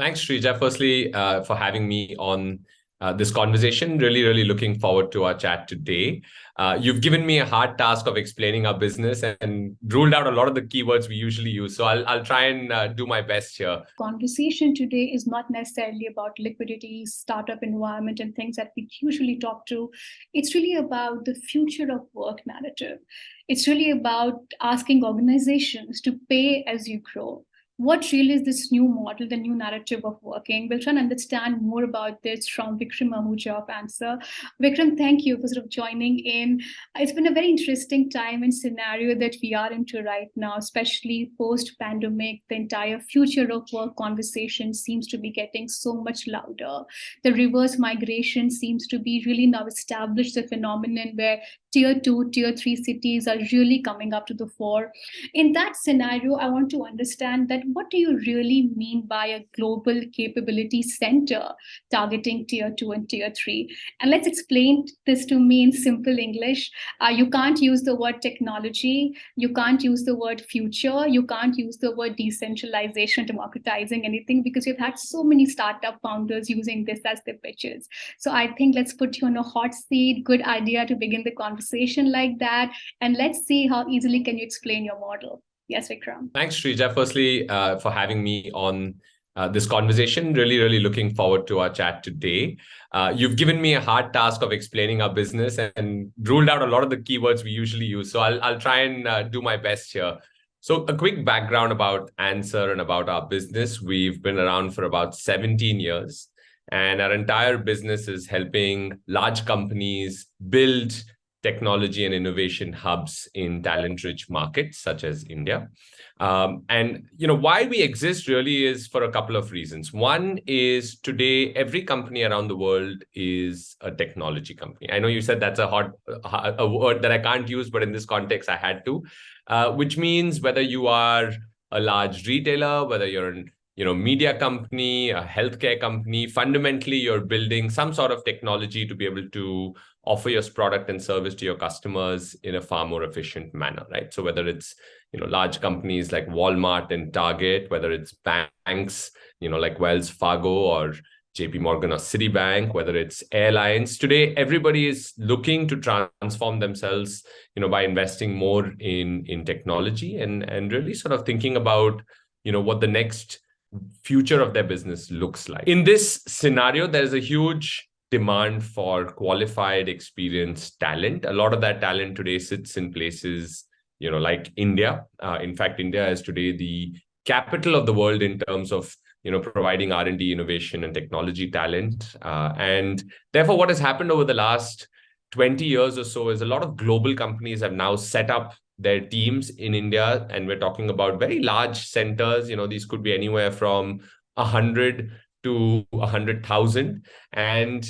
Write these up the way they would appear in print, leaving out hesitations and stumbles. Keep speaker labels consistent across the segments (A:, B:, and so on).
A: Thanks, Shrija, firstly, for having me on this conversation. Really looking forward to our chat today. You've given me a hard task of explaining our business and ruled out a lot of the keywords we usually use. So I'll try and do my best here.
B: Conversation today is not necessarily about liquidity, startup environment, and things that we usually talk to. It's really about the future of work narrative. It's really about asking organizations to pay as you grow. What really is this new model, the new narrative of working? We'll try and understand more about this from Vikram Ahuja of ANSR. Vikram, thank you for sort of joining in. It's been a very interesting time and scenario that we are into right now, especially post-pandemic. The entire future of work conversation seems to be getting so much louder. The reverse migration seems to be really now established, a phenomenon where tier 2, tier 3 cities are really coming up to the fore. In that scenario, I want to understand that what do you really mean by a global capability center targeting tier 2 and tier 3? And let's explain this to me in simple English. You can't use the word technology, you can't use the word future, you can't use the word decentralization, democratizing anything, because we've had so many startup founders using this as their pitches. So I think let's put you on a hot seat. Good idea to begin the conversation like that. And let's see how easily can you explain your model. Yes, Vikram.
A: Thanks, Shrija, firstly, for having me on this conversation. Really looking forward to our chat today. You've given me a hard task of explaining our business and ruled out a lot of the keywords we usually use. So I'll try and do my best here. So a quick background about ANSR and about our business. We've been around for about 17 years, and our entire business is helping large companies build technology and innovation hubs in talent-rich markets such as India. And why we exist really is for a couple of reasons. One is today, every company around the world is a technology company. I know you said that's a word that I can't use, but in this context, I had to, which means whether you are a large retailer, whether you're an media company, a healthcare company, fundamentally, you're building some sort of technology to be able to offer your product and service to your customers in a far more efficient manner, right? So whether it's, large companies like Walmart and Target, whether it's banks, like Wells Fargo or JP Morgan or Citibank, whether it's airlines, today, everybody is looking to transform themselves, by investing more in technology and really sort of thinking about, what the next future of their business looks like. In this scenario, there's a huge demand for qualified, experienced talent. A lot of that talent today sits in places, like India. In fact, India is today the capital of the world in terms of, providing R&D, innovation, and technology talent. And therefore, what has happened over the last 20 years or so is a lot of global companies have now set up their teams in India, and we're talking about very large centers. These could be anywhere from 100 to 100,000, and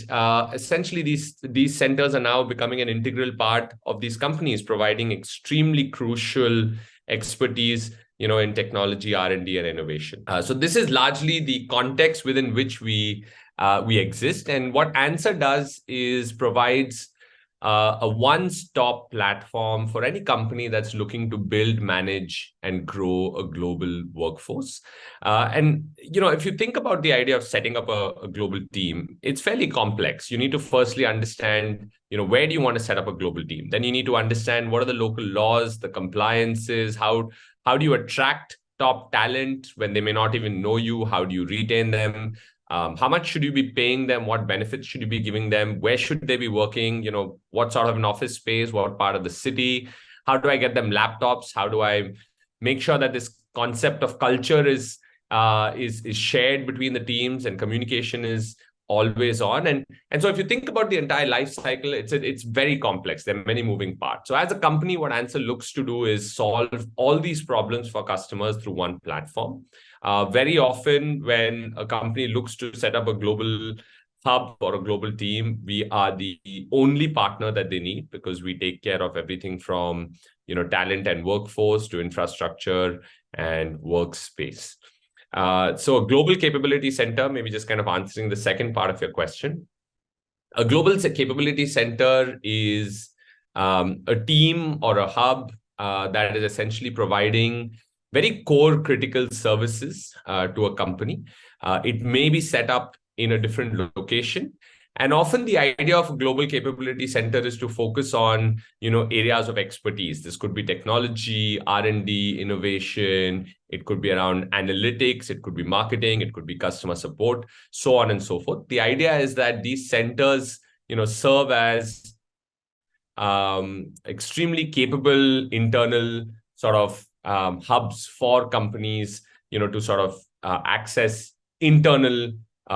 A: essentially these centers are now becoming an integral part of these companies, providing extremely crucial expertise, in technology, R&D, and innovation. So this is largely the context within which we exist, and what ANSR does is provides a one-stop platform for any company that's looking to build, manage, and grow a global workforce. And if you think about the idea of setting up a global team, it's fairly complex. You need to firstly understand, where do you want to set up a global team? Then you need to understand what are the local laws, the compliances, how do you attract top talent when they may not even know you? How do you retain them? How much should you be paying them? What benefits should you be giving them? Where should they be working? What sort of an office space? What part of the city? How do I get them laptops? How do I make sure that this concept of culture is shared between the teams and communication is always on? And so if you think about the entire life cycle, it's very complex. There are many moving parts. So as a company, what ANSR looks to do is solve all these problems for customers through one platform. Very often when a company looks to set up a global hub or a global team, we are the only partner that they need, because we take care of everything from talent and workforce to infrastructure and workspace. So a global capability center, maybe just kind of answering the second part of your question. A global capability center is a team or a hub that is essentially providing very core critical services to a company. It may be set up in a different location. And often the idea of a global capability center is to focus on, areas of expertise. This could be technology, R&D, innovation. It could be around analytics. It could be marketing. It could be customer support, so on and so forth. The idea is that these centers, serve as extremely capable internal sort of hubs for companies, to sort of access internal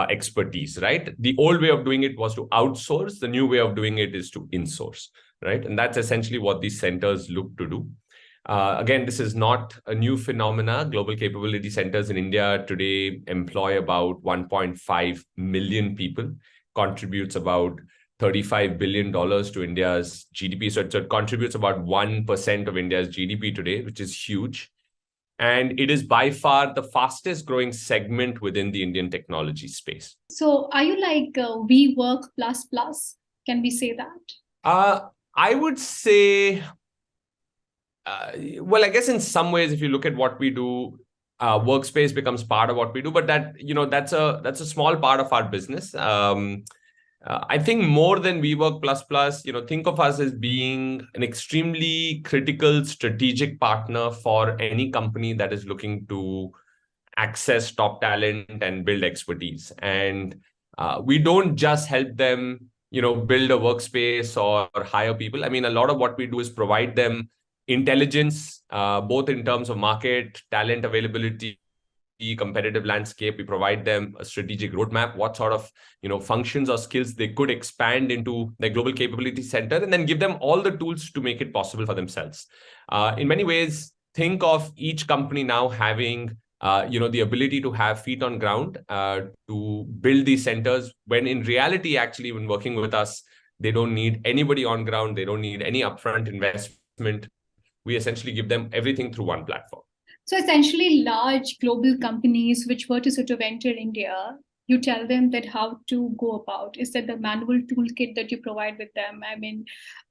A: expertise, right? The old way of doing it was to outsource. The new way of doing it is to insource, right? And that's essentially what these centers look to do. Again, this is not a new phenomena. Global capability centers in India today employ about 1.5 million people, contributes about $35 billion to India's GDP. So it contributes about 1% of India's GDP today, which is huge. And it is by far the fastest growing segment within the Indian technology space.
B: So are you like WeWork plus plus? Can we say that?
A: I would say, well, I guess in some ways, if you look at what we do, workspace becomes part of what we do, but that's a small part of our business. I think more than WeWork plus plus, think of us as being an extremely critical strategic partner for any company that is looking to access top talent and build expertise. And we don't just help them, build a workspace or hire people. I mean, a lot of what we do is provide them intelligence, both in terms of market, talent availability, competitive landscape. We provide them a strategic roadmap, what sort of functions or skills they could expand into their global capability center, and then give them all the tools to make it possible for themselves. In many ways, think of each company now having the ability to have feet on ground to build these centers, when in reality, actually, when working with us, they don't need anybody on ground. They don't need any upfront investment. We essentially give them everything through one platform.
B: So essentially, large global companies which were to sort of enter India, you tell them that how to go about. Is that the manual toolkit that you provide with them? I mean,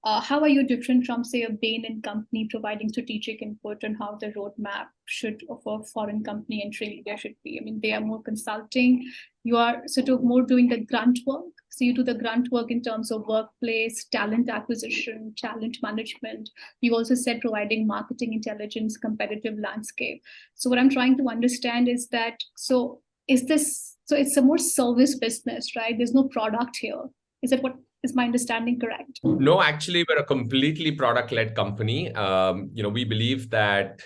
B: how are you different from, say, a Bain & Company providing strategic input on how the roadmap should of a foreign company entering India should be? I mean, they are more consulting. You are sort of more doing the grunt work. So you do the grunt work in terms of workplace, talent acquisition, talent management. You also said providing marketing intelligence, competitive landscape. So what I'm trying to understand is that, so it's a more service business, right? There's no product here. Is my understanding correct?
A: No, actually, we're a completely product-led company. We believe that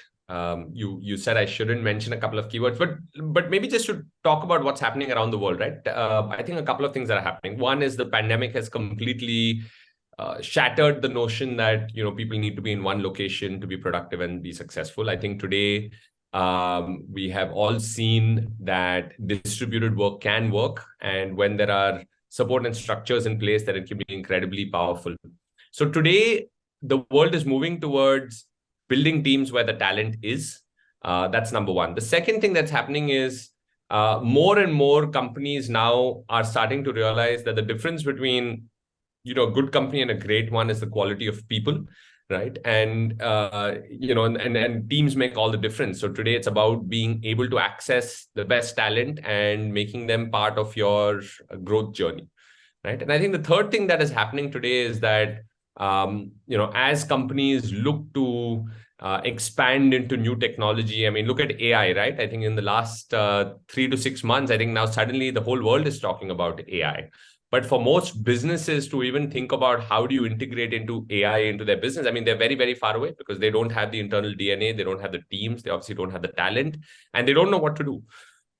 A: you said I shouldn't mention a couple of keywords, but maybe just to talk about what's happening around the world, right? I think a couple of things that are happening. One is the pandemic has completely shattered the notion that people need to be in one location to be productive and be successful. I think today we have all seen that distributed work can work, and when there are support and structures in place, that it can be incredibly powerful. So today the world is moving towards building teams where the talent is. That's number one. The second thing that's happening is more and more companies now are starting to realize that the difference between a good company and a great one is the quality of people, right? And and teams make all the difference. So today it's about being able to access the best talent and making them part of your growth journey, right? And I think the third thing that is happening today is that as companies look to expand into new technology, I mean, look at AI, right? I think in the last 3 to 6 months, I think now suddenly the whole world is talking about AI. But for most businesses to even think about how do you integrate into AI into their business, I mean, they're very, very far away because they don't have the internal DNA, they don't have the teams, they obviously don't have the talent, and they don't know what to do.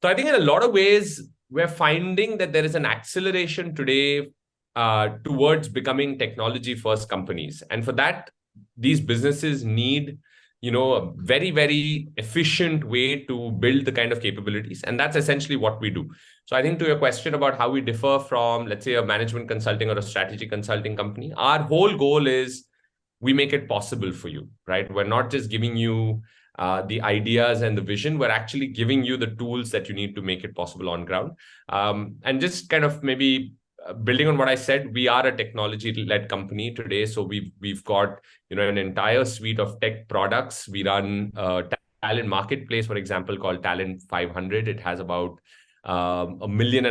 A: So I think in a lot of ways, we're finding that there is an acceleration today towards becoming technology-first companies. And for that, these businesses need a very, very efficient way to build the kind of capabilities. And that's essentially what we do. So I think to your question about how we differ from, let's say, a management consulting or a strategy consulting company, our whole goal is we make it possible for you, right? We're not just giving you the ideas and the vision. We're actually giving you the tools that you need to make it possible on ground. And just kind of maybe building on what I said, we are a technology-led company today. So we've got an entire suite of tech products. We run a talent marketplace, for example, called Talent 500. It has about 1.5 million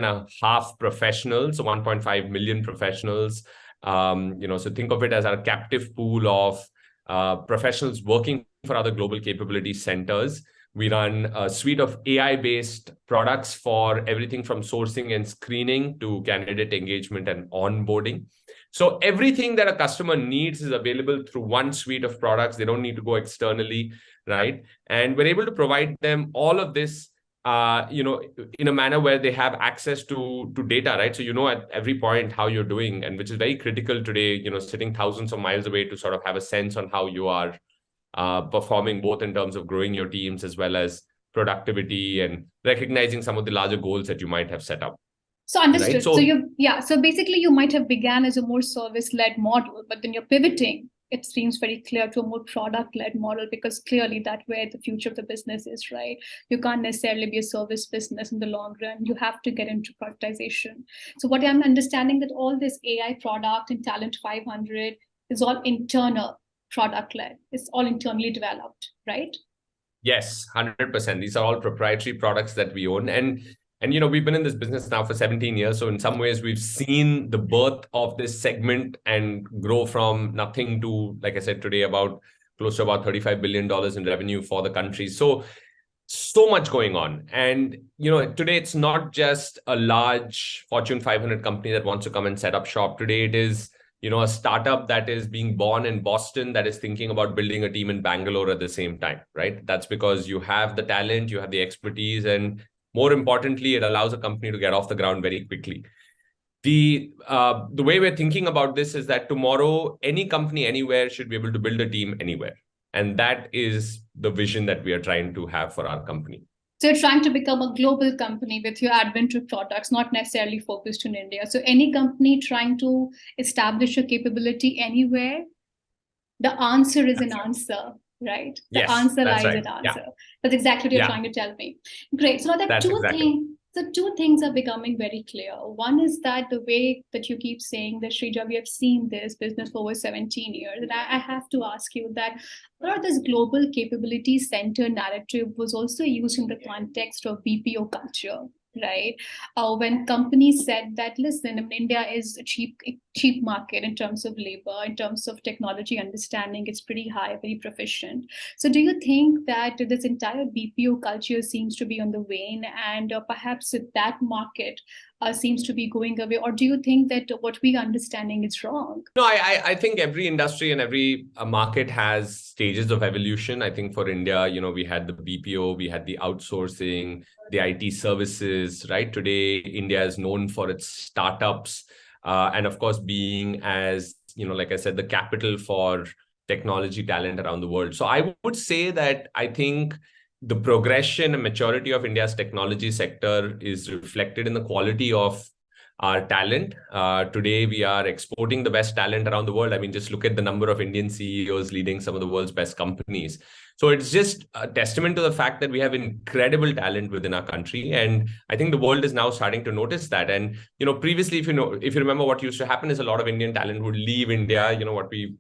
A: professionals, so 1.5 million professionals. So think of it as our captive pool of professionals working for other global capability centers. We run a suite of AI-based products for everything from sourcing and screening to candidate engagement and onboarding. So everything that a customer needs is available through one suite of products. They don't need to go externally, right? And we're able to provide them all of this, in a manner where they have access to data, right? So at every point how you're doing, and which is very critical today, sitting thousands of miles away to sort of have a sense on how you are performing, both in terms of growing your teams as well as productivity and recognizing some of the larger goals that you might have set up.
B: So understood. Right? So basically you might have began as a more service-led model, but then you're pivoting. It seems very clear to a more product-led model, because clearly that's where the future of the business is, right? You can't necessarily be a service business in the long run. You have to get into productization. So what I'm understanding that all this AI product and Talent 500 is all internal product-led. It's all internally developed, right?
A: Yes, 100%. These are all proprietary products that we own. And we've been in this business now for 17 years. So in some ways, we've seen the birth of this segment and grow from nothing to, like I said, today close to about $35 billion in revenue for the country. So much going on. And, today it's not just a large Fortune 500 company that wants to come and set up shop. Today it is, a startup that is being born in Boston that is thinking about building a team in Bangalore at the same time, right? That's because you have the talent, you have the expertise, and more importantly, it allows a company to get off the ground very quickly. The way we're thinking about this is that tomorrow, any company anywhere should be able to build a team anywhere. And that is the vision that we are trying to have for our company.
B: So you're trying to become a global company with your advent of products, not necessarily focused in India. So any company trying to establish a capability anywhere, the answer is an answer, right? The answer lies in answer. Yeah. That's exactly what you're trying to tell me. Great. So now that two things are becoming very clear. One is that the way that you keep saying that, Shrija, we have seen this business for over 17 years. And I have to ask you that this global capability center narrative was also used in the context of BPO culture, right? When companies said that, listen, India is a cheap market in terms of labor, in terms of technology understanding, it's pretty high, very proficient. So do you think that this entire BPO culture seems to be on the wane, and perhaps that market seems to be going away? Or do you think that what we are understanding is wrong?
A: No, I think every industry and every market has stages of evolution. I think for India, we had the BPO, we had the outsourcing, the IT services, right? Today, India is known for its startups, and of course, being, as like I said, the capital for technology talent around the world. So I would say that I think the progression and maturity of India's technology sector is reflected in the quality of our talent. Today, we are exporting the best talent around the world. I mean, just look at the number of Indian CEOs leading some of the world's best companies. So it's just a testament to the fact that we have incredible talent within our country. And I think the world is now starting to notice that. And, previously, if you remember, what used to happen is a lot of Indian talent would leave India,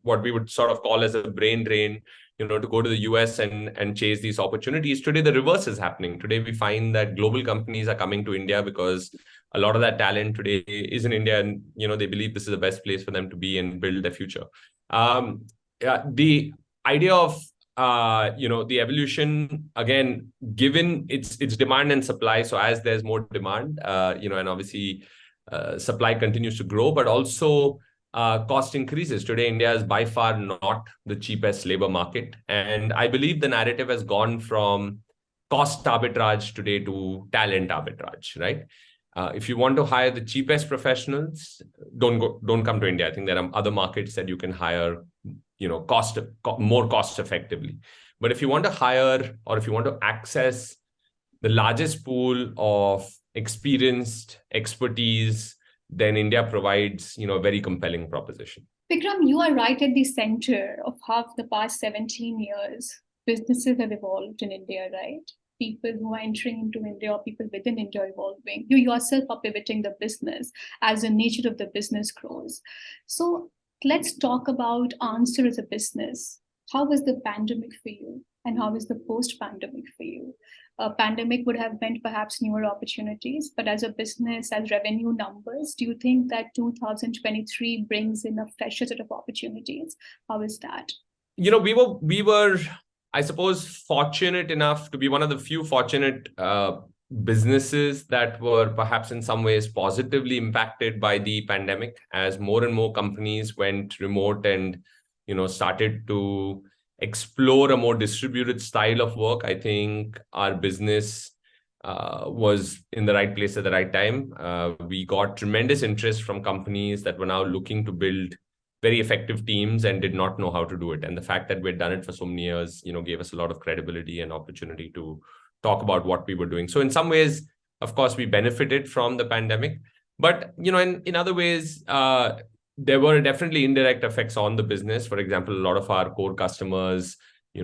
A: what we would sort of call as a brain drain, to go to the US and chase these opportunities. Today, the reverse is happening. Today, we find that global companies are coming to India because a lot of that talent today is in India, and they believe this is the best place for them to be and build their future. The idea of the evolution, again, given its demand and supply. So as there's more demand, and obviously supply continues to grow, but also cost increases. Today, India is by far not the cheapest labor market, and I believe the narrative has gone from cost arbitrage today to talent arbitrage, right? If you want to hire the cheapest professionals, don't come to India. I think there are other markets that you can hire, more cost effectively. But if you want to hire, or if you want to access the largest pool of experienced expertise, then India provides, a very compelling proposition.
B: Vikram, you are right at the center of how the past 17 years businesses have evolved in India, right? People who are entering into India or people within India evolving. You yourself are pivoting the business as the nature of the business grows. So let's talk about Answer as a business. How was the pandemic for you? And how is the post-pandemic for you? A pandemic would have meant perhaps newer opportunities, but as a business, as revenue numbers, do you think that 2023 brings in a fresher set of opportunities? How is that?
A: We were, I suppose, fortunate enough to be one of the few fortunate businesses that were perhaps in some ways positively impacted by the pandemic, as more and more companies went remote and started to explore a more distributed style of work. I think our business was in the right place at the right time. We got tremendous interest from companies that were now looking to build very effective teams and did not know how to do it. And the fact that we'd done it for so many years, gave us a lot of credibility and opportunity to talk about what we were doing. So in some ways, of course, we benefited from the pandemic. But, in other ways, there were definitely indirect effects on the business. For example, a lot of our core customers,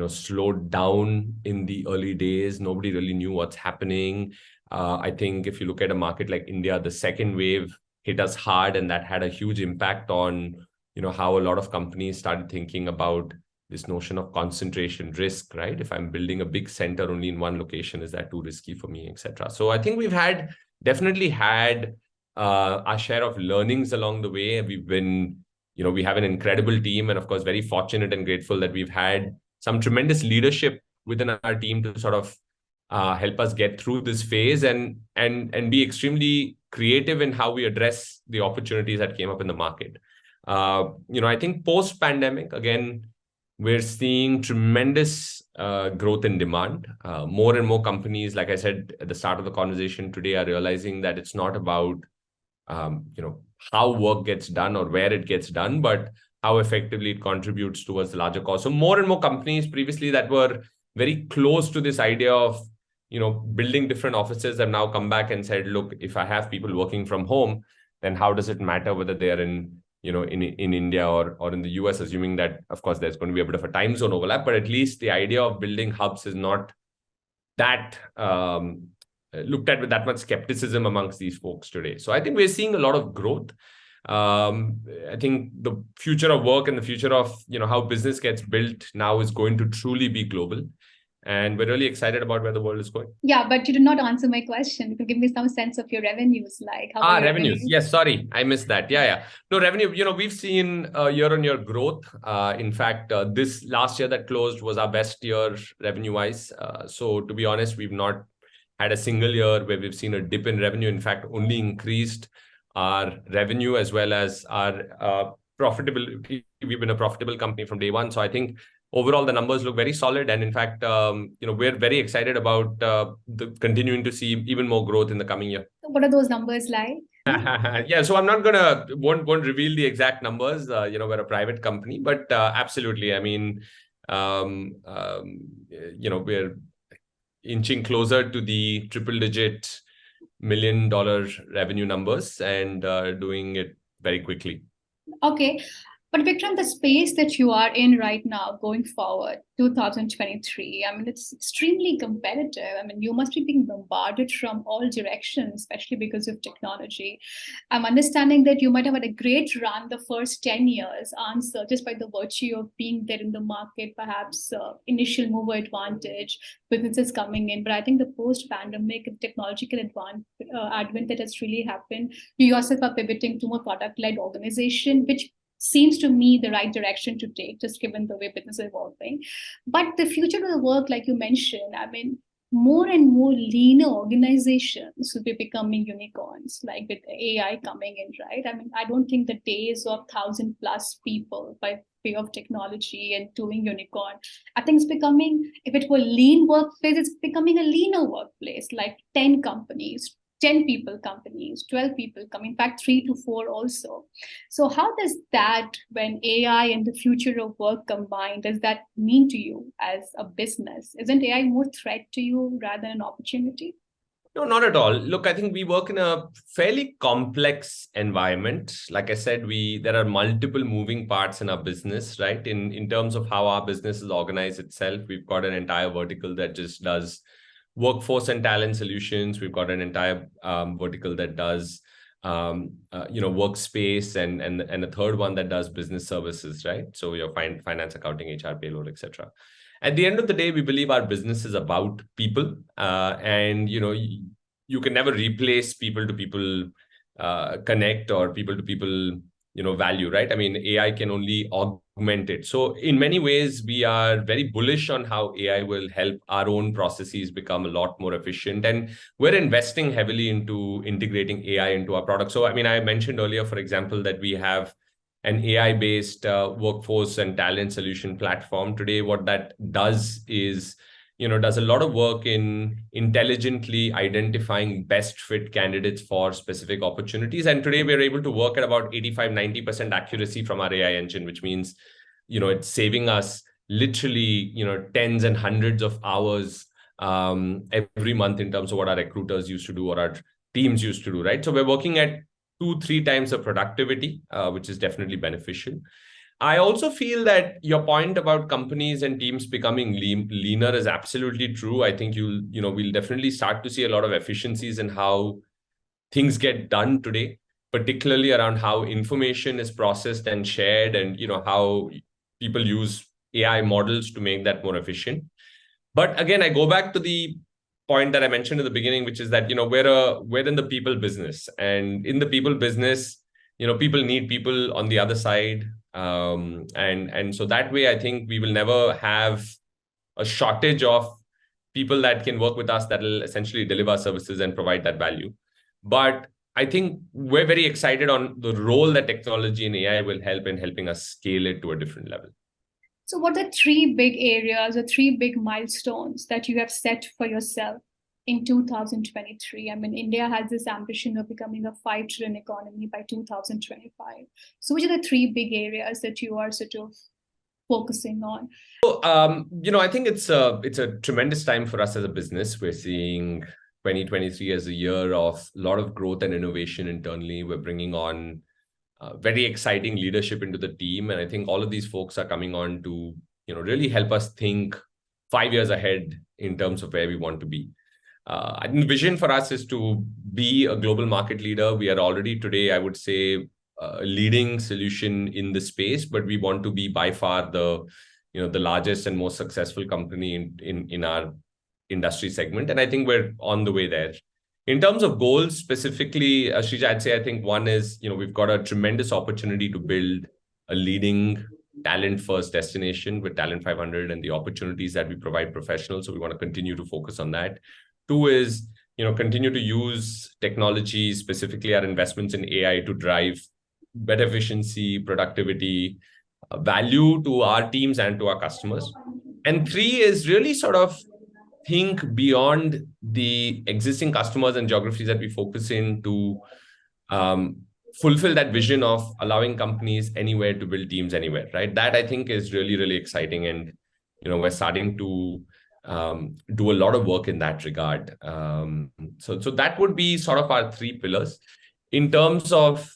A: slowed down in the early days. Nobody really knew what's happening. I think if you look at a market like India, the second wave hit us hard, and that had a huge impact on how a lot of companies started thinking about this notion of concentration risk, right? If I'm building a big center only in one location, is that too risky for me, etc.? So I think we've definitely had our share of learnings along the way. We've been, we have an incredible team, and of course, very fortunate and grateful that we've had some tremendous leadership within our team to sort of help us get through this phase and be extremely creative in how we address the opportunities that came up in the market. I think post-pandemic, again, we're seeing tremendous growth in demand. More and more companies, like I said at the start of the conversation today, are realizing that it's not about how work gets done or where it gets done, but how effectively it contributes towards the larger cause. So more and more companies previously that were very close to this idea of building different offices have now come back and said, look, if I have people working from home, then how does it matter whether they're in India or in the US, assuming that, of course, there's going to be a bit of a time zone overlap, but at least the idea of building hubs is not that looked at with that much skepticism amongst these folks today. So I think we're seeing a lot of growth. I think the future of work and the future of how business gets built now is going to truly be global. And we're really excited about where the world is going.
B: Yeah, but you did not answer my question. You can give me some sense of your revenues, like how
A: revenues. Yes, sorry, I missed that. Yeah. No, revenue, we've seen year-on-year growth. In fact, this last year that closed was our best year revenue-wise. So to be honest, we've not had a single year where we've seen a dip in revenue. In fact, only increased our revenue as well as our profitability. We've been a profitable company from day one. So I think overall, the numbers look very solid. And in fact, we're very excited about continuing to see even more growth in the coming year.
B: What are those numbers like?
A: Yeah, so I'm not won't reveal the exact numbers. We're a private company, but absolutely. I mean, we're inching closer to the triple-digit $1 million revenue numbers and doing it very quickly.
B: Okay. But Vikram, the space that you are in right now, going forward, 2023, I mean, it's extremely competitive. I mean, you must be being bombarded from all directions, especially because of technology. I'm understanding that you might have had a great run the first 10 years, answer just by the virtue of being there in the market, perhaps initial mover advantage, businesses coming in. But I think the post-pandemic technological advent that has really happened, you yourself are pivoting to more product-led organization, which seems to me the right direction to take, just given the way business is evolving. But the future of the work, like you mentioned, I mean, more and more leaner organizations will be becoming unicorns, like with AI coming in, right? I mean, I don't think the days of 1,000+ people by way of technology and doing unicorn, I think it's becoming, if it were lean workplace, it's becoming a leaner workplace, like 10 companies, 10 people companies, 12 people come, in fact, 3 to 4 also. So how does that, when AI and the future of work combined, does that mean to you as a business? Isn't AI more threat to you rather than an opportunity?
A: No, not at all. Look, I think we work in a fairly complex environment. Like I said, there are multiple moving parts in our business, right? In terms of how our business is organized itself, we've got an entire vertical that just does workforce and talent solutions. We've got an entire vertical that does workspace and a third one that does business services, right? So your finance, accounting, HR, payroll, etc. At the end of the day, we believe our business is about people, and you can never replace people to people connect or people to people value, right? I mean, AI can only augment it. So in many ways, we are very bullish on how AI will help our own processes become a lot more efficient. And we're investing heavily into integrating AI into our product. So, I mean, I mentioned earlier, for example, that we have an AI-based workforce and talent solution platform. Today, what that does is does a lot of work in intelligently identifying best fit candidates for specific opportunities. And today we're able to work at about 85-90% accuracy from our AI engine, which means, it's saving us literally, tens and hundreds of hours every month in terms of what our recruiters used to do or our teams used to do, right? So we're working at 2-3 times the productivity, which is definitely beneficial. I also feel that your point about companies and teams becoming leaner is absolutely true. I think we'll definitely start to see a lot of efficiencies in how things get done today, particularly around how information is processed and shared, and how people use AI models to make that more efficient. But again, I go back to the point that I mentioned at the beginning, which is that we're in the people business, and in the people business, people need people on the other side. And so that way, I think we will never have a shortage of people that can work with us that will essentially deliver services and provide that value. But I think we're very excited on the role that technology and AI will help in helping us scale it to a different level.
B: So what are 3 big areas or 3 big milestones that you have set for yourself in 2023? I mean, India has this ambition of becoming a 5 trillion economy by 2025. So which are the 3 big areas that you are sort of focusing on?
A: So, I think it's a tremendous time for us as a business. We're seeing 2023 as a year of a lot of growth and innovation internally. We're bringing on very exciting leadership into the team. And I think all of these folks are coming on to, really help us think 5 years ahead in terms of where we want to be. I think the vision for us is to be a global market leader. We are already today, I would say, a leading solution in the space, but we want to be by far the largest and most successful company in our industry segment. And I think we're on the way there. In terms of goals specifically, Shrija, I'd say I think one is, we've got a tremendous opportunity to build a leading talent-first destination with Talent 500 and the opportunities that we provide professionals. So we want to continue to focus on that. 2 is, continue to use technology, specifically our investments in AI, to drive better efficiency, productivity, value to our teams and to our customers. And 3 is really sort of think beyond the existing customers and geographies that we focus in to fulfill that vision of allowing companies anywhere to build teams anywhere, right? That I think is really, really exciting. And, we're starting to do a lot of work in that regard. So that would be sort of our 3 pillars. In terms of,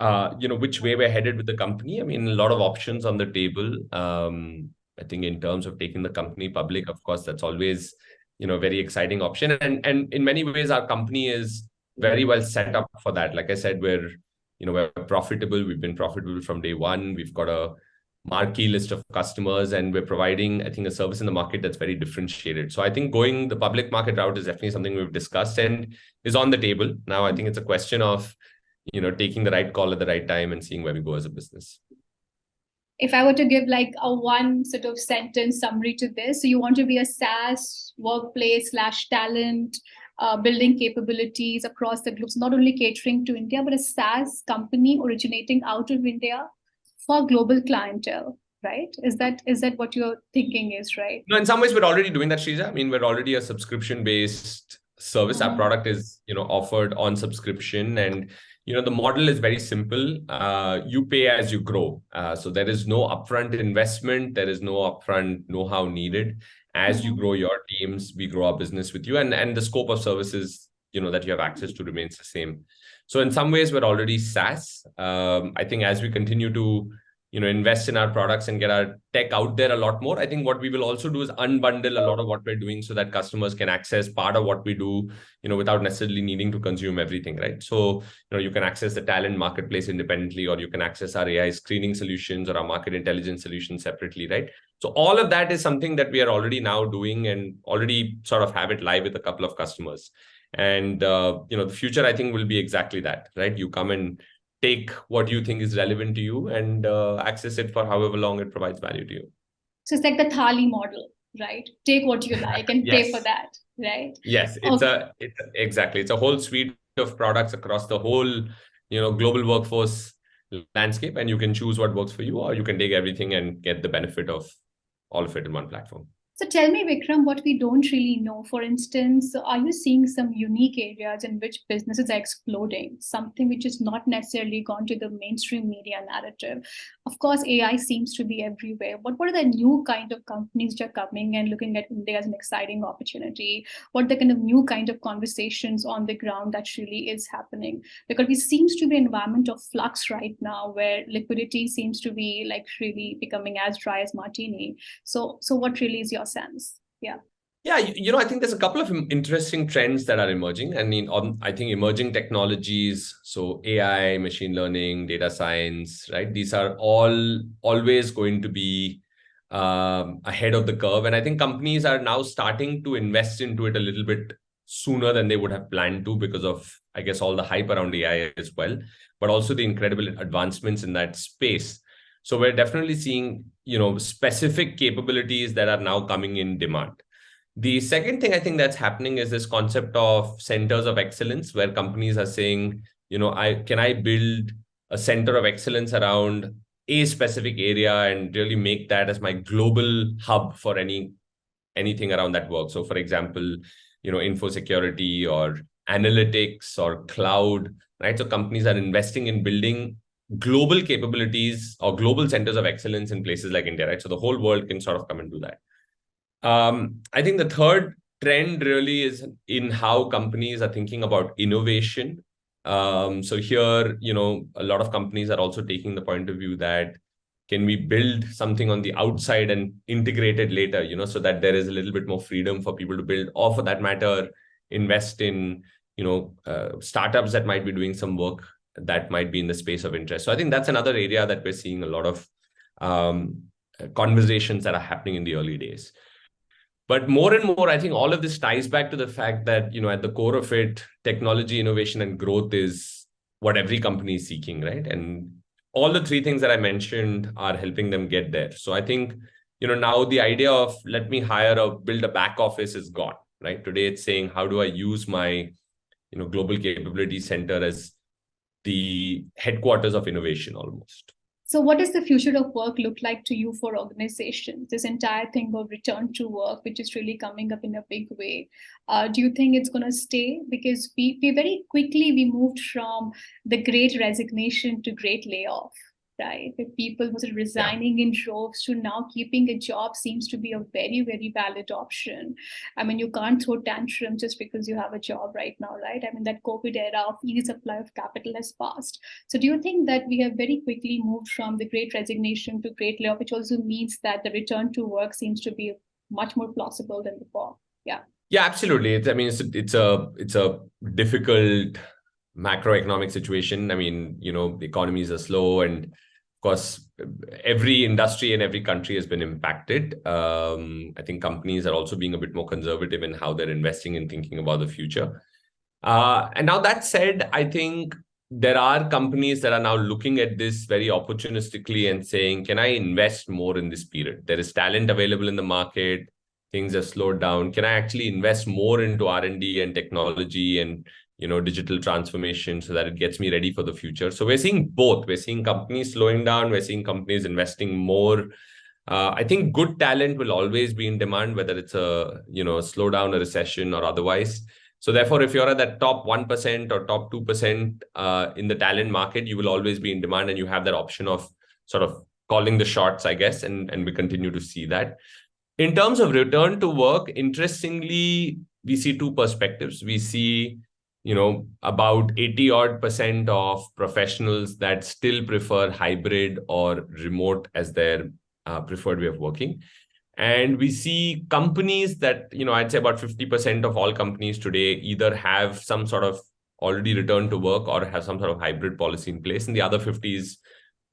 A: which way we're headed with the company, I mean, a lot of options on the table. I think in terms of taking the company public, of course, that's always, a very exciting option. And in many ways, our company is very well set up for that. Like I said, we're profitable. We've been profitable from day one. We've got a marquee list of customers, and we're providing, I think, a service in the market that's very differentiated. So I think going the public market route is definitely something we've discussed and is on the table. Now, I think it's a question of, taking the right call at the right time and seeing where we go as a business.
B: If I were to give like a one sort of sentence summary to this, so you want to be a SaaS workplace / talent building capabilities across the globe, so not only catering to India, but a SaaS company originating out of India for global clientele, right? Is that what your thinking is, right?
A: No, in some ways, we're already doing that, Shrija. I mean, we're already a subscription-based service. Our product is, offered on subscription, and the model is very simple. You pay as you grow. So there is no upfront investment. There is no upfront know-how needed. As you grow your teams, we grow our business with you. And the scope of services, that you have access to remains the same. So in some ways, we're already SaaS. I think as we continue to, invest in our products and get our tech out there a lot more, I think what we will also do is unbundle a lot of what we're doing so that customers can access part of what we do, without necessarily needing to consume everything, right? So, you can access the talent marketplace independently, or you can access our AI screening solutions or our market intelligence solutions separately, right? So all of that is something that we are already now doing and already sort of have it live with a couple of customers. And, the future, I think, will be exactly that, right? You come and take what you think is relevant to you and access it for however long it provides value to you.
B: So it's like the thali model, right? Take what you like and pay for that, right?
A: Yes, it's a whole suite of products across the whole, global workforce landscape, and you can choose what works for you, or you can take everything and get the benefit of all of it in one platform.
B: So tell me, Vikram, what we don't really know. For instance, are you seeing some unique areas in which businesses are exploding, something which is not necessarily gone to the mainstream media narrative? Of course, AI seems to be everywhere, but what are the new kind of companies that are coming and looking at India as an exciting opportunity? What are the kind of new kind of conversations on the ground that really is happening? Because it seems to be an environment of flux right now where liquidity seems to be like really becoming as dry as martini. So what really is your sense? Yeah,
A: I think there's a couple of interesting trends that are emerging. I think emerging technologies, so AI, machine learning, data science, right? These are all always going to be ahead of the curve. And I think companies are now starting to invest into it a little bit sooner than they would have planned to, because of, I guess, all the hype around AI as well, but also the incredible advancements in that space. So we're definitely seeing, specific capabilities that are now coming in demand. The second thing I think that's happening is this concept of centers of excellence, where companies are saying, I build a center of excellence around a specific area and really make that as my global hub for anything around that work. So for example, info security or analytics or cloud, right? So companies are investing in building global capabilities or global centers of excellence in places like India, right? So the whole world can sort of come and do that. I think the third trend really is in how companies are thinking about innovation. So here, a lot of companies are also taking the point of view that can we build something on the outside and integrate it later, so that there is a little bit more freedom for people to build, or for that matter, invest in, startups that might be doing some work that might be in the space of interest. So I think that's another area that we're seeing a lot of conversations that are happening in the early days. But more and more, I think all of this ties back to the fact that, at the core of it, technology, innovation, and growth is what every company is seeking, right? And all the three things that I mentioned are helping them get there. So I think, now the idea of let me build a back office is gone, right? Today it's saying, how do I use my, global capability center as the headquarters of innovation almost?
B: So what does the future of work look like to you for organizations? This entire thing of return to work, which is really coming up in a big way. Do you think it's going to stay? Because we very quickly, we moved from the Great Resignation to Great Layoff, right? Where people was resigning in droves to now keeping a job seems to be a very, very valid option. I mean, you can't throw tantrums just because you have a job right now, right? I mean, that COVID era of easy supply of capital has passed. So do you think that we have very quickly moved from the Great Resignation to Great Layoff, which also means that the return to work seems to be much more plausible than before? Yeah.
A: Yeah, absolutely. It's a difficult macroeconomic situation. I mean, the economies are slow, and of course, every industry and every country has been impacted. I think companies are also being a bit more conservative in how they're investing and thinking about the future. And now that said, I think there are companies that are now looking at this very opportunistically and saying, can I invest more in this period? There is talent available in the market. Things have slowed down. Can I actually invest more into R&D and technology and digital transformation so that it gets me ready for the future? So we're seeing both. We're seeing companies slowing down. We're seeing companies investing more. I think good talent will always be in demand, whether it's a slowdown, a recession, or otherwise. So therefore, if you're at that top 1% or top 2% in the talent market, you will always be in demand, and you have that option of sort of calling the shots, I guess, and we continue to see that. In terms of return to work, interestingly, we see two perspectives. We see about 80% of professionals that still prefer hybrid or remote as their preferred way of working. And we see companies that, I'd say about 50% of all companies today either have some sort of already returned to work or have some sort of hybrid policy in place. And the other 50 is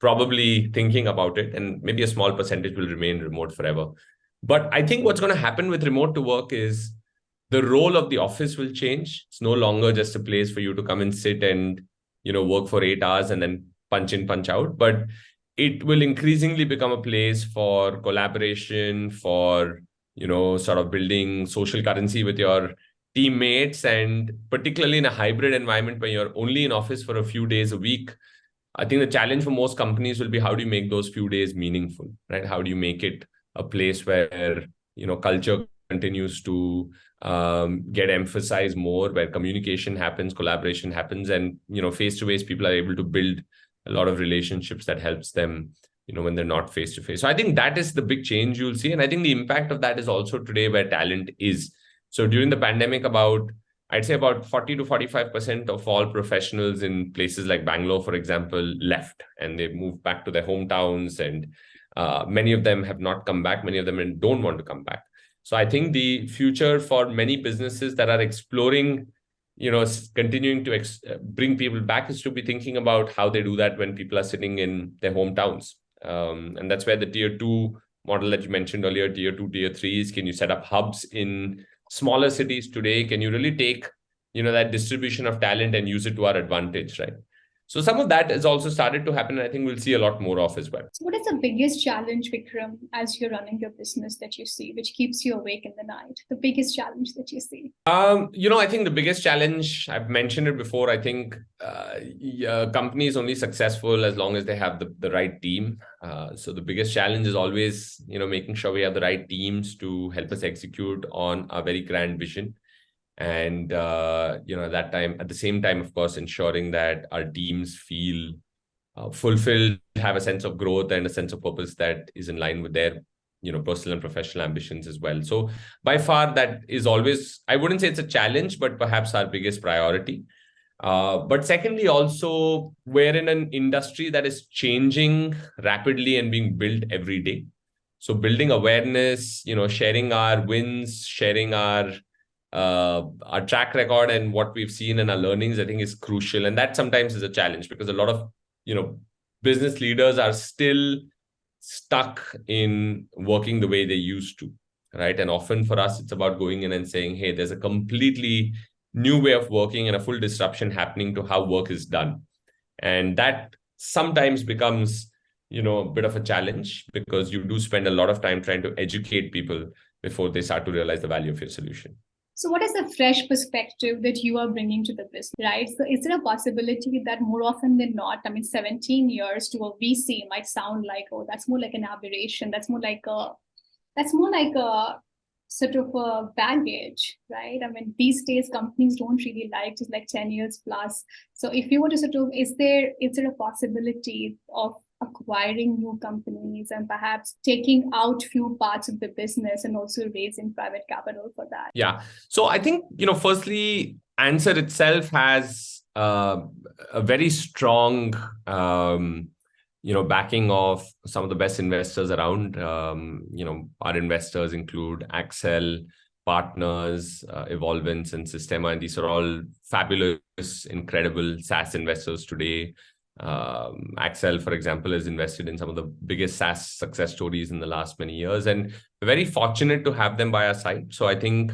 A: probably thinking about it, and maybe a small percentage will remain remote forever. But I think what's going to happen with remote to work is the role of the office will change. It's no longer just a place for you to come and sit and, work for 8 hours and then punch in, punch out. But it will increasingly become a place for collaboration, for, sort of building social currency with your teammates, and particularly in a hybrid environment where you're only in office for a few days a week. I think the challenge for most companies will be, how do you make those few days meaningful, right? How do you make it a place where, culture continues to get emphasized more, where communication happens, collaboration happens, and, face-to-face people are able to build a lot of relationships that helps them, when they're not face-to-face. So I think that is the big change you'll see. And I think the impact of that is also today where talent is. So during the pandemic, I'd say about 40 to 45% of all professionals in places like Bangalore, for example, left, and they moved back to their hometowns, and many of them have not come back. Many of them don't want to come back. So I think the future for many businesses that are exploring, continuing to bring people back, is to be thinking about how they do that when people are sitting in their hometowns. And that's where the tier 2 model that you mentioned earlier, tier 2, tier 3s, can you set up hubs in smaller cities today? Can you really take, that distribution of talent and use it to our advantage, right? So some of that has also started to happen, and I think we'll see a lot more of as well.
B: So what is the biggest challenge, Vikram, as you're running your business, that you see, which keeps you awake in the night? The biggest challenge that you see?
A: I think the biggest challenge, I've mentioned it before, I think company is only successful as long as they have the right team. So the biggest challenge is always, making sure we have the right teams to help us execute on a very grand vision. And, at the same time, of course, ensuring that our teams feel fulfilled, have a sense of growth and a sense of purpose that is in line with their, personal and professional ambitions as well. So by far, that is always, I wouldn't say it's a challenge, but perhaps our biggest priority. But secondly, also, we're in an industry that is changing rapidly and being built every day. So building awareness, sharing our wins, sharing our track record and what we've seen and our learnings, I think is crucial. And that sometimes is a challenge, because a lot of, business leaders are still stuck in working the way they used to, right? And often for us, it's about going in and saying, hey, there's a completely new way of working and a full disruption happening to how work is done. And that sometimes becomes, a bit of a challenge, because you do spend a lot of time trying to educate people before they start to realize the value of your solution.
B: So what is the fresh perspective that you are bringing to the business, right? So is there a possibility that more often than not, 17 years to a VC might sound like, oh, that's more like an aberration. That's more like a sort of a baggage, right? These days companies don't really like just like 10 years plus. So if you were to sort of, is there a possibility of acquiring new companies and perhaps taking out few parts of the business and also raising private capital for that?
A: Yeah. So I think, firstly, ANSR itself has a very strong, backing of some of the best investors around. Our investors include Accel, Partners, Evolvence, and Systema, and these are all fabulous, incredible SaaS investors today. Accel, for example, has invested in some of the biggest SaaS success stories in the last many years, and we're very fortunate to have them by our side. So I think,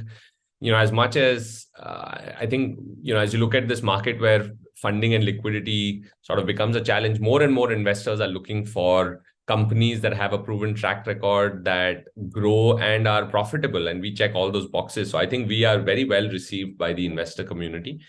A: as much as as you look at this market where funding and liquidity sort of becomes a challenge, more and more investors are looking for companies that have a proven track record, that grow and are profitable, and we check all those boxes. So I think we are very well received by the investor community.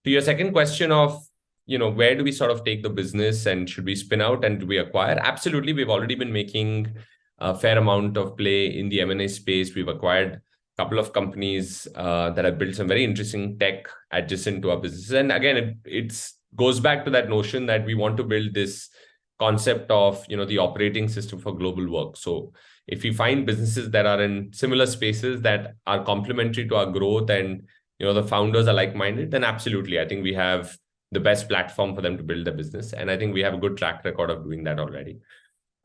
A: To your second question of, where do we sort of take the business, and should we spin out and do we acquire? Absolutely. We've already been making a fair amount of play in the M&A space. We've acquired a couple of companies that have built some very interesting tech adjacent to our business. And again, it goes back to that notion that we want to build this concept of, the operating system for global work. So if we find businesses that are in similar spaces that are complementary to our growth, and, the founders are like-minded, then absolutely, I think we have the best platform for them to build their business. And I think we have a good track record of doing that already.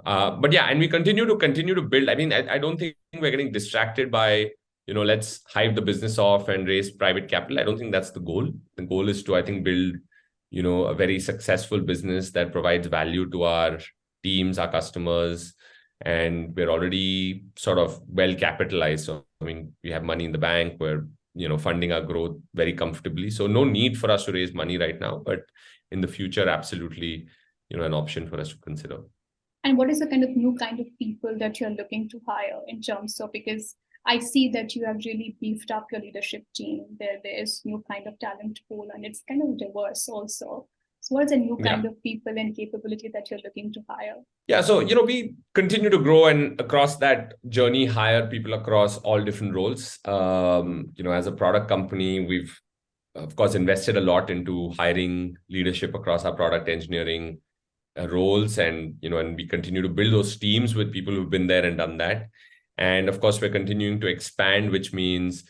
A: But yeah, and we continue to build. I don't think we're getting distracted by, let's hive the business off and raise private capital. I don't think that's the goal. The goal is to, I think, build, a very successful business that provides value to our teams, our customers, and we're already sort of well capitalized. So, I mean, we have money in the bank. We're, funding our growth very comfortably. So no need for us to raise money right now, but in the future, absolutely, an option for us to consider.
B: And what is the new kind of people that you're looking to hire in terms of, because I see that you have really beefed up your leadership team. There is new kind of talent pool, and it's kind of diverse also. So what is the new kind of people and capability that you're looking to hire?
A: Yeah, so, we continue to grow, and across that journey, hire people across all different roles. As a product company, we've, of course, invested a lot into hiring leadership across our product engineering roles, and we continue to build those teams with people who've been there and done that. And of course, we're continuing to expand, which means,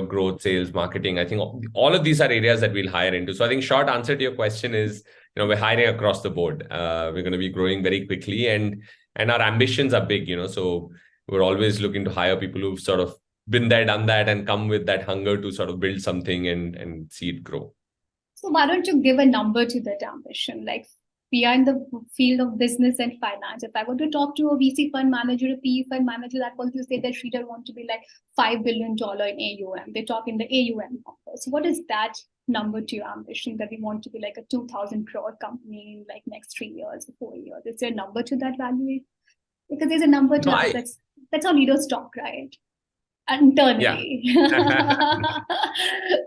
A: growth, sales, marketing. I think all of these are areas that we'll hire into. So I think short answer to your question is, we're hiring across the board. We're going to be growing very quickly, and our ambitions are big, so we're always looking to hire people who've sort of been there, done that, and come with that hunger to sort of build something and see it grow.
B: So why don't you give a number to that ambition? Like, we are in the field of business and finance. If I were to talk to a VC fund manager, a PE fund manager, that was to say that Sridhar want to be like $5 billion in AUM. They talk in the AUM number. So what is that number to your ambition, that we want to be like a 2,000 crore company in like next 3 years or 4 years? Is there a number to that value? Because there's a number to that. That's how leaders talk, right? Internally.
A: Yeah.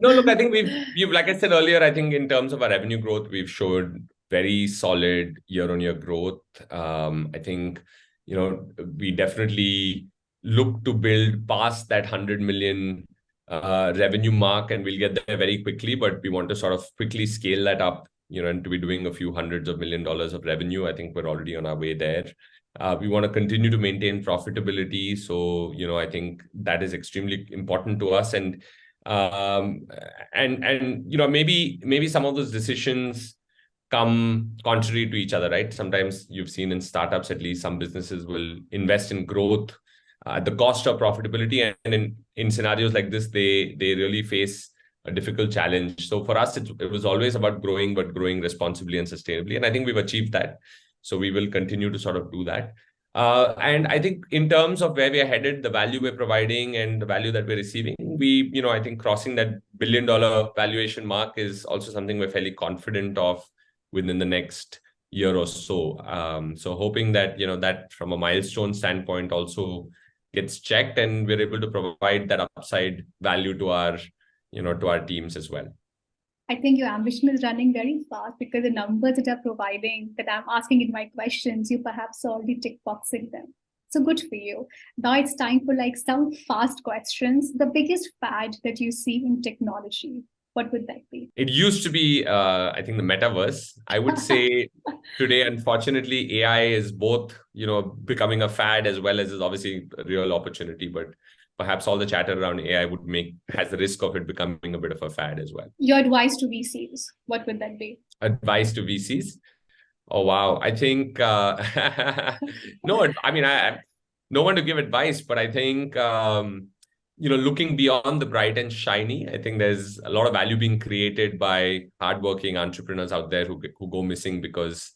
A: No, look, I think we've, like I said earlier, I think in terms of our revenue growth, we've showed very solid year-on-year growth. I think, we definitely look to build past that 100 million revenue mark, and we'll get there very quickly, but we want to sort of quickly scale that up, and to be doing a few hundreds of $1 million of revenue. I think we're already on our way there. We want to continue to maintain profitability. So, I think that is extremely important to us. And maybe some of those decisions come contrary to each other, right? Sometimes you've seen in startups, at least, some businesses will invest in growth at the cost of profitability. And in scenarios like this, they really face a difficult challenge. So for us, it was always about growing, but growing responsibly and sustainably. And I think we've achieved that. So we will continue to sort of do that. And I think in terms of where we are headed, the value we're providing and the value that we're receiving, I think crossing that $1 billion valuation mark is also something we're fairly confident of within the next year or so. So hoping that, that from a milestone standpoint also gets checked, and we're able to provide that upside value to our, to our teams as well.
B: I think your ambition is running very fast, because the numbers that are providing, that I'm asking in my questions, you perhaps already tick boxing them. So good for you. Now it's time for like some fast questions. The biggest fad that you see in technology, what would that be?
A: It used to be, I think, the metaverse. I would say today, unfortunately, AI is both, becoming a fad as well as is obviously a real opportunity. But perhaps all the chatter around AI has the risk of it becoming a bit of a fad as well.
B: Your advice to VCs, what would that be?
A: Advice to VCs? Oh, wow. I think, no, I mean, I no one to give advice, but I think, looking beyond the bright and shiny, I think there's a lot of value being created by hardworking entrepreneurs out there who go missing because,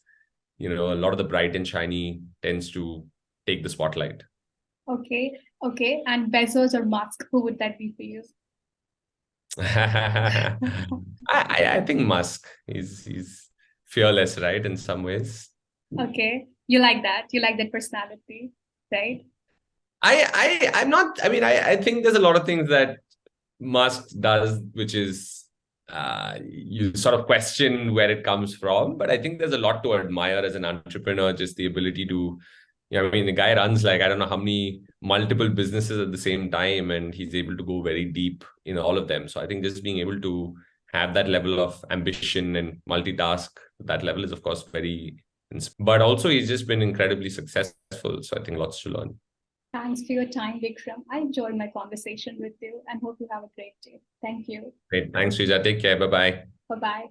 A: a lot of the bright and shiny tends to take the spotlight.
B: Okay. And Bezos or Musk, who would that be for you?
A: I think Musk. He's fearless, right? In some ways.
B: Okay. You like that? You like that personality, right?
A: I'm not, I mean, I think there's a lot of things that Musk does, which is you sort of question where it comes from. But I think there's a lot to admire as an entrepreneur, just the ability to, I mean, the guy runs like, I don't know how many multiple businesses at the same time, and he's able to go very deep in all of them. So I think just being able to have that level of ambition and multitask, that level is, of course, but also he's just been incredibly successful. So I think lots to learn.
B: Thanks for your time, Vikram. I enjoyed my conversation with you and hope you have a great day. Thank you.
A: Great. Thanks, Rija. Take care. Bye-bye.
B: Bye-bye.